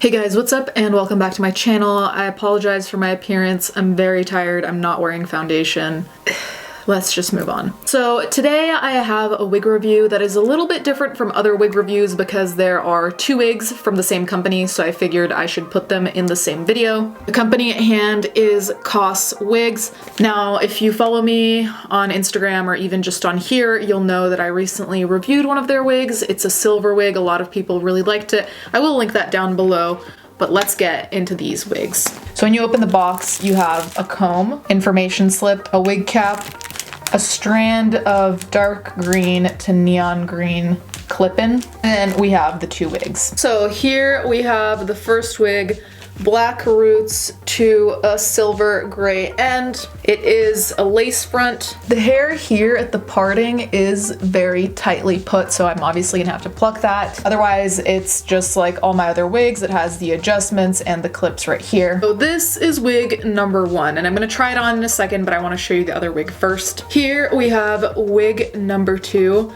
Hey guys, what's up and welcome back to my channel. I apologize for my appearance. I'm very tired. I'm not wearing foundation. Let's just move on. So today I have a wig review that is a little bit different from other wig reviews because there are two wigs from the same company, so I figured I should put them in the same video. The company at hand is Coss Wigs. Now, if you follow me on Instagram or even just on here, you'll know that I recently reviewed one of their wigs. It's a silver wig. A lot of people really liked it. I will link that down below. But let's get into these wigs. So when you open the box, you have a comb, information slip, a wig cap, a strand of dark green to neon green clip-in, and we have the two wigs. So here we have the first wig, black roots to a silver gray end. It is a lace front. The hair here at the parting is very tightly put, so I'm obviously gonna have to pluck that. Otherwise, it's just like all my other wigs. It has the adjustments and the clips right here. So this is wig number one, and I'm gonna try it on in a second, but I wanna show you the other wig first. Here we have wig number two.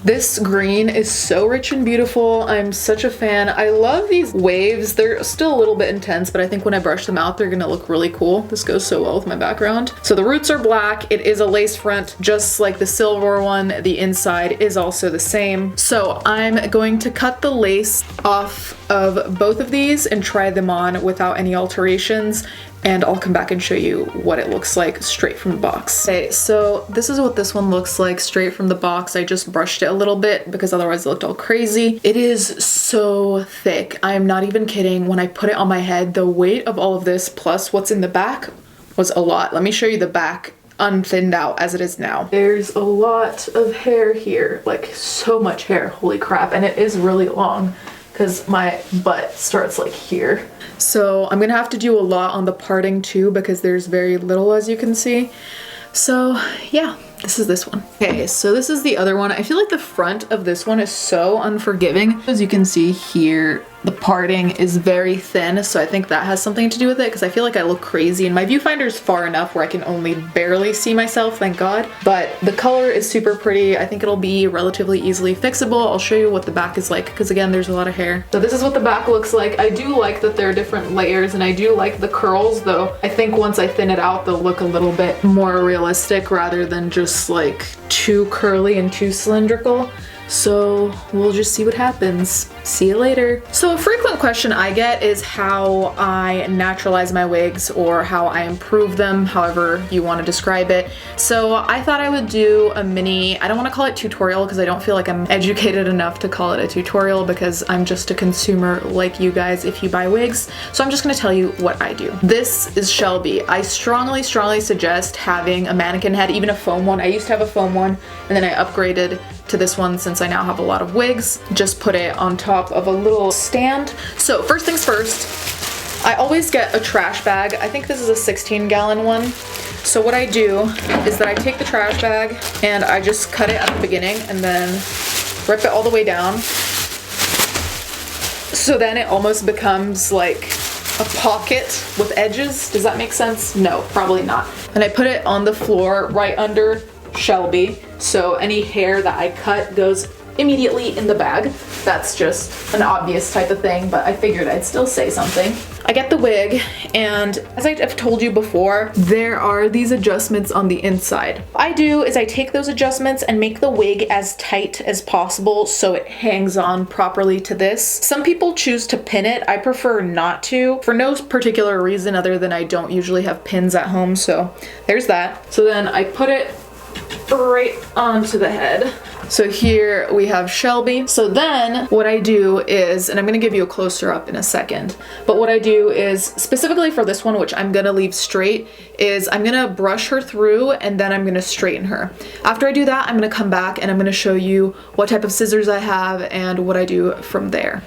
This green is so rich and beautiful. I'm such a fan. I love these waves. They're still a little bit intense, but I think when I brush them out, they're gonna look really cool. This goes so well with my background. So the roots are black. It is a lace front, just like the silver one. The inside is also the same. So I'm going to cut the lace off of both of these and try them on without any alterations. And I'll come back and show you what it looks like straight from the box. Okay, so this is what this one looks like straight from the box. I just brushed it a little bit because otherwise it looked all crazy. It is so thick. I am not even kidding. When I put it on my head, the weight of all of this plus what's in the back was a lot. Let me show you the back unthinned out as it is now. There's a lot of hair here, like so much hair, holy crap. And it is really long because my butt starts like here. So I'm gonna have to do a lot on the parting too because there's very little, as you can see. So yeah, this is this one. Okay, so this is the other one. I feel like the front of this one is so unforgiving. As you can see here, the parting is very thin, so I think that has something to do with it because I feel like I look crazy and my viewfinder is far enough where I can only barely see myself, thank God. But the color is super pretty. I think it'll be relatively easily fixable. I'll show you what the back is like because again, there's a lot of hair. So this is what the back looks like. I do like that there are different layers and I do like the curls, though I think once I thin it out, they'll look a little bit more realistic rather than just like too curly and too cylindrical. So we'll just see what happens. See you later. So a frequent question I get is how I naturalize my wigs or how I improve them, however you want to describe it. So I thought I would do a mini, I don't want to call it tutorial because I don't feel like I'm educated enough to call it a tutorial because I'm just a consumer like you guys if you buy wigs. So I'm just going to tell you what I do. This is Shelby. I strongly suggest having a mannequin head, even a foam one. I used to have a foam one and then I upgraded to this one since I now have a lot of wigs. Just put it on top of a little stand. So first things first, I always get a trash bag. I think this is a 16-gallon one. So what I do is that I take the trash bag and I just cut it at the beginning and then rip it all the way down. So then it almost becomes like a pocket with edges. Does that make sense? No, probably not. And I put it on the floor right under Shelby, so any hair that I cut goes immediately in the bag. That's just an obvious type of thing, but I figured I'd still say something. I get the wig, and as I've told you before, there are these adjustments on the inside. What I do is I take those adjustments and make the wig as tight as possible so it hangs on properly to this. Some people choose to pin it. I prefer not to, for no particular reason other than I don't usually have pins at home, so there's that. So then I put it right onto the head. So here we have Shelby. So then what I do is, and I'm gonna give you a closer up in a second, but what I do is, specifically for this one, which I'm gonna leave straight, is I'm gonna brush her through and then I'm gonna straighten her. After I do that, I'm gonna come back and I'm gonna show you what type of scissors I have and what I do from there.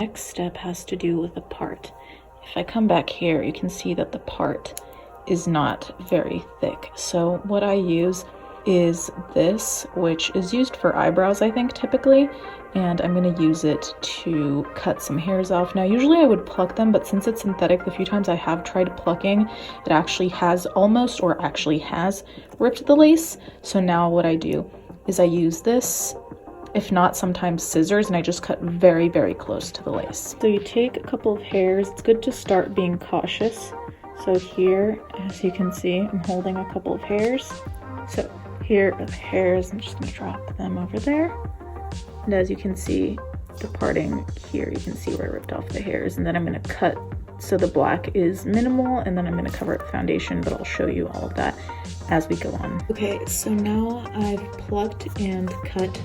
Next step has to do with the part. If I come back here, you can see that the part is not very thick. So what I use is this, which is used for eyebrows, I think, typically, and I'm going to use it to cut some hairs off. Now, usually I would pluck them, but since it's synthetic, the few times I have tried plucking, it actually has almost, or actually has, ripped the lace. So now what I do is I use this, if not sometimes scissors, and I just cut very, very close to the lace. So you take a couple of hairs. It's good to start being cautious. So here, as you can see, I'm holding a couple of hairs. So here are the hairs. I'm just going to drop them over there. And as you can see, the parting here, you can see where I ripped off the hairs. And then I'm going to cut so the black is minimal, and then I'm going to cover it with foundation, but I'll show you all of that as we go on. Okay, so now I've plucked and cut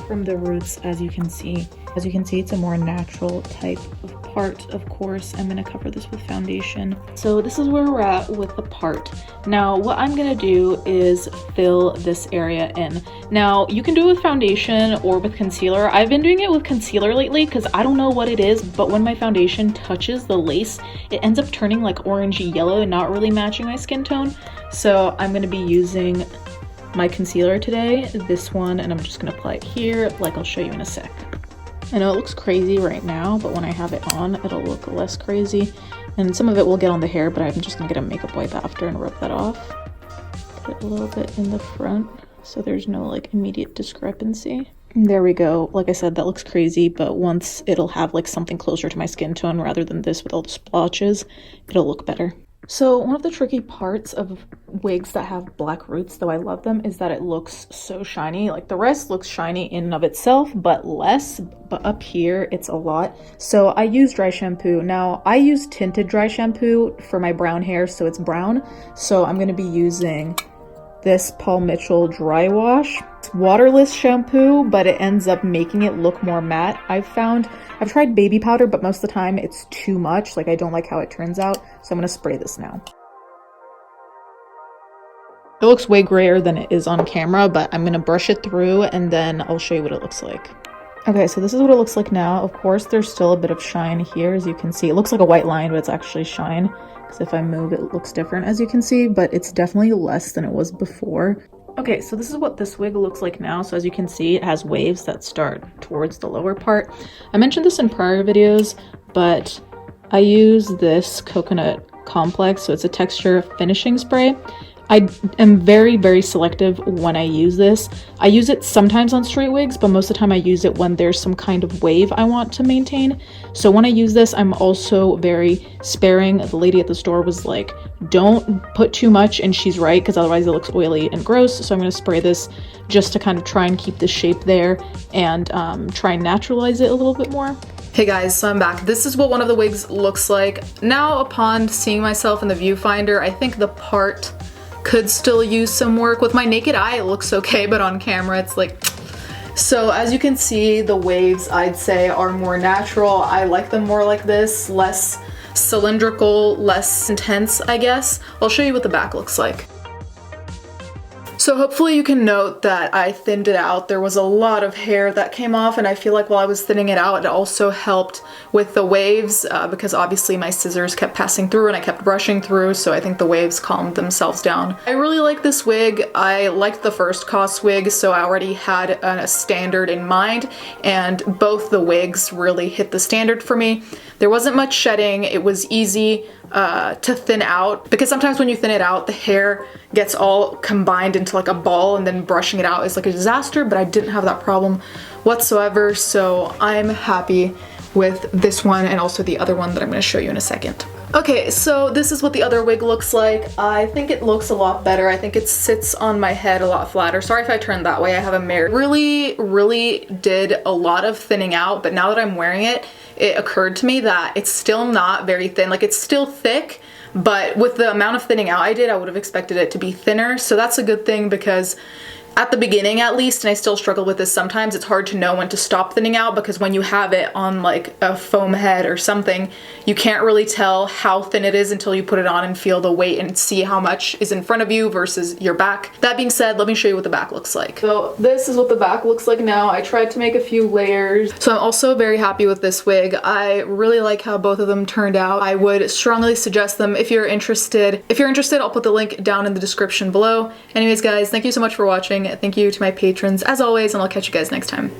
from the roots, as you can see. As you can see, it's a more natural type of part. Of course, I'm going to cover this with foundation. So this is where we're at with the part. Now, what I'm going to do is fill this area in. Now, you can do it with foundation or with concealer. I've been doing it with concealer lately because I don't know what it is, but when my foundation touches the lace, it ends up turning like orangey yellow and not really matching my skin tone. So I'm going to be using my concealer today, this one, and I'm just going to apply it here, like I'll show you in a sec. I know it looks crazy right now, but when I have it on, it'll look less crazy. And some of it will get on the hair, but I'm just gonna get a makeup wipe after and rub that off. Put it a little bit in the front, so there's no like immediate discrepancy. And there we go. Like I said, that looks crazy, but once it'll have like something closer to my skin tone rather than this with all the splotches, it'll look better. So one of the tricky parts of wigs that have black roots, though I love them, is that it looks so shiny. Like the rest looks shiny in and of itself, but less, but up here it's a lot. So I use dry shampoo. Now I use tinted dry shampoo for my brown hair, so it's brown. So I'm going to be using this Paul Mitchell dry wash. It's waterless shampoo, but it ends up making it look more matte. I've tried baby powder, but most of the time it's too much. Like I don't like how it turns out. So I'm going to spray this now. It looks way grayer than it is on camera, but I'm going to brush it through and then I'll show you what it looks like. Okay, so this is what it looks like now. Of course, there's still a bit of shine here, as you can see. It looks like a white line, but it's actually shine. Because if I move, it looks different, as you can see, but it's definitely less than it was before. Okay, so this is what this wig looks like now. So as you can see, it has waves that start towards the lower part. I mentioned this in prior videos, but I use this coconut complex. So it's a texture finishing spray. I am very, very selective when I use this. I use it sometimes on straight wigs, but most of the time I use it when there's some kind of wave I want to maintain. So when I use this, I'm also very sparing. The lady at the store was like, don't put too much, and she's right, because otherwise it looks oily and gross. So I'm going to spray this just to kind of try and keep the shape there and try and naturalize it a little bit more. Hey guys, so I'm back. This is what one of the wigs looks like. Now, upon seeing myself in the viewfinder, I think the part could still use some work. With my naked eye, it looks okay, but on camera, it's like... So as you can see, the waves, I'd say, are more natural. I like them more like this, less cylindrical, less intense, I guess. I'll show you what the back looks like. So hopefully you can note that I thinned it out. There was a lot of hair that came off, and I feel like while I was thinning it out, it also helped with the waves because obviously my scissors kept passing through and I kept brushing through, so I think the waves calmed themselves down. I really like this wig. I liked the first Coss wig, so I already had a standard in mind, and both the wigs really hit the standard for me. There wasn't much shedding. It was easy to thin out, because sometimes when you thin it out, the hair gets all combined into like a ball, and then brushing it out is like a disaster, but I didn't have that problem whatsoever, so I'm happy with this one and also the other one that I'm going to show you in a second. Okay, so this is what the other wig looks like. I think it looks a lot better. I think it sits on my head a lot flatter. Sorry if I turned that way. I have a mirror. Really did a lot of thinning out, but now that I'm wearing it, it occurred to me that it's still not very thin. Like, it's still thick, but with the amount of thinning out I did, I would have expected it to be thinner. So that's a good thing, because At the beginning at least, and I still struggle with this sometimes, it's hard to know when to stop thinning out, because when you have it on like a foam head or something, you can't really tell how thin it is until you put it on and feel the weight and see how much is in front of you versus your back. That being said, let me show you what the back looks like. So this is what the back looks like now. I tried to make a few layers. So I'm also very happy with this wig. I really like how both of them turned out. I would strongly suggest them if you're interested. If you're interested, I'll put the link down in the description below. Anyways, guys, thank you so much for watching. Thank you to my patrons as always, and I'll catch you guys next time.